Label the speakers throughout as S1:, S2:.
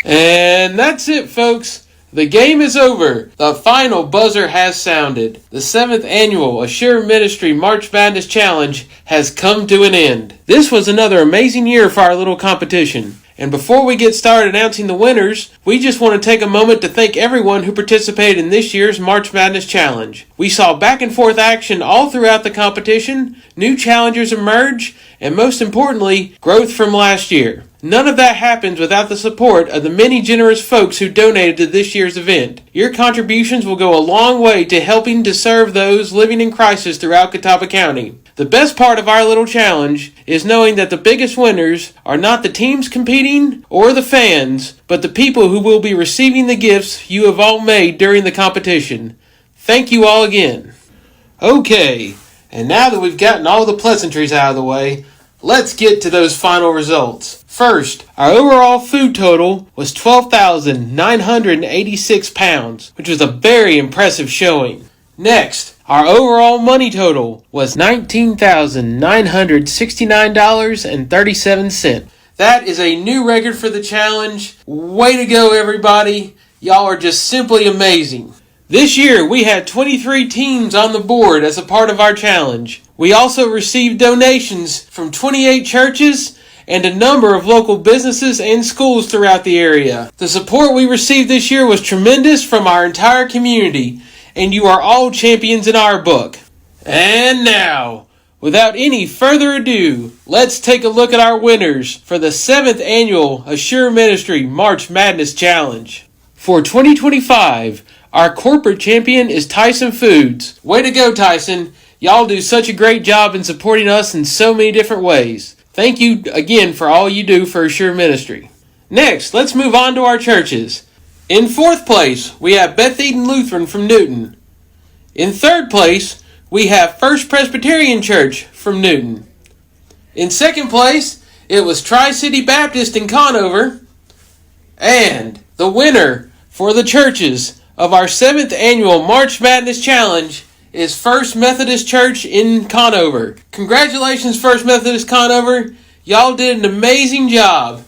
S1: And that's it, folks. The game is over. The final buzzer has sounded. The 7th annual Ashure Ministry March Madness Challenge has come to an end. This was another amazing year for our little competition. And before we get started announcing the winners, we just want to take a moment to thank everyone who participated in this year's March Madness Challenge. We saw back and forth action all throughout the competition, new challengers emerge, and most importantly, growth from last year. None of that happens without the support of the many generous folks who donated to this year's event. Your contributions will go a long way to helping to serve those living in crisis throughout Catawba County. The best part of our little challenge is knowing that the biggest winners are not the teams competing or the fans, but the people who will be receiving the gifts you have all made during the competition. Thank you all again. Okay, and now that we've gotten all the pleasantries out of the way, let's get to those final results. First, our overall food total was 12,986 pounds, which was a very impressive showing. Next, our overall money total was $19,969.37. That is a new record for the challenge. Way to go, everybody. Y'all are just simply amazing. This year, we had 23 teams on the board as a part of our challenge. We also received donations from 28 churches and a number of local businesses and schools throughout the area. The support we received this year was tremendous from our entire community, and you are all champions in our book. And now, without any further ado, let's take a look at our winners for the 7th annual Ashure Ministry March Madness Challenge. For 2025, our corporate champion is Tyson Foods. Way to go, Tyson. Y'all do such a great job in supporting us in so many different ways. Thank you again for all you do for Ashure Ministry. Next, let's move on to our churches. In 4th place, we have Beth Eden Lutheran from Newton. In 3rd place, we have First Presbyterian Church from Newton. In 2nd place, it was Tri-City Baptist in Conover. And the winner for the churches of our 7th annual March Madness Challenge is First Methodist Church in Conover. Congratulations, First Methodist Conover. Y'all did an amazing job.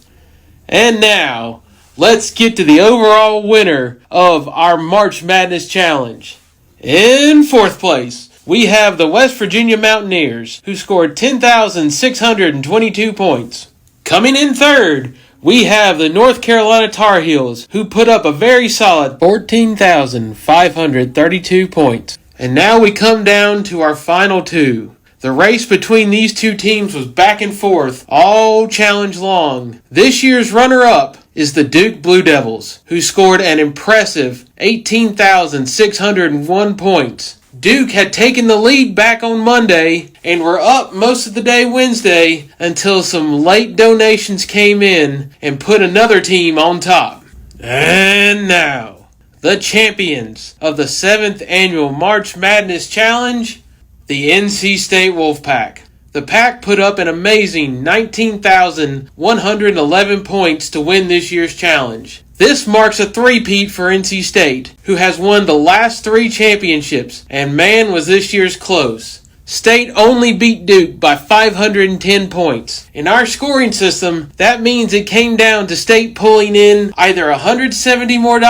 S1: And now, let's get to the overall winner of our March Madness Challenge. In 4th place, we have the West Virginia Mountaineers, who scored 10,622 points. Coming in 3rd, we have the North Carolina Tar Heels, who put up a very solid 14,532 points. And now we come down to our final two. The race between these two teams was back and forth all challenge long. This year's runner-up is the Duke Blue Devils, who scored an impressive 18,601 points. Duke had taken the lead back on Monday and were up most of the day Wednesday until some late donations came in and put another team on top. And now, the champions of the 7th annual March Madness Challenge, the NC State Wolfpack. The Pack put up an amazing 19,111 points to win this year's challenge. This marks a three-peat for NC State, who has won the last 3 championships, and man was this year's close. State only beat Duke by 510 points. In our scoring system, that means it came down to State pulling in either $170 more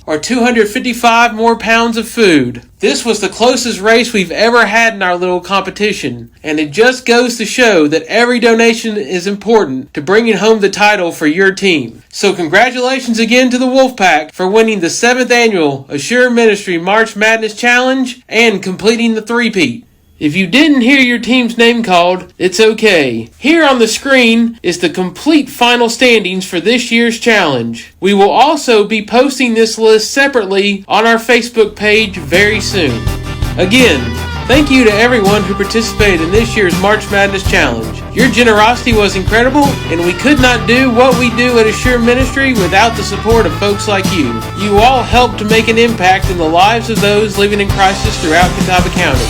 S1: or 255 more pounds of food. This was the closest race we've ever had in our little competition, and it just goes to show that every donation is important to bringing home the title for your team. So congratulations again to the Wolfpack for winning the 7th annual Ashure Ministry March Madness Challenge and completing the three-peat. If you didn't hear your team's name called, it's okay. Here on the screen is the complete final standings for this year's challenge. We will also be posting this list separately on our Facebook page very soon. Again, thank you to everyone who participated in this year's March Madness Challenge. Your generosity was incredible, and we could not do what we do at Ashure Ministry without the support of folks like you. You all helped to make an impact in the lives of those living in crisis throughout Catawba County.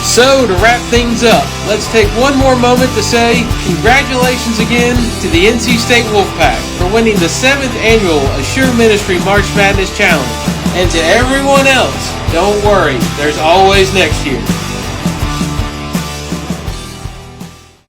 S1: So, to wrap things up, let's take one more moment to say congratulations again to the NC State Wolfpack for winning the 7th annual Ashure Ministry March Madness Challenge. And to everyone else, don't worry, there's always next year.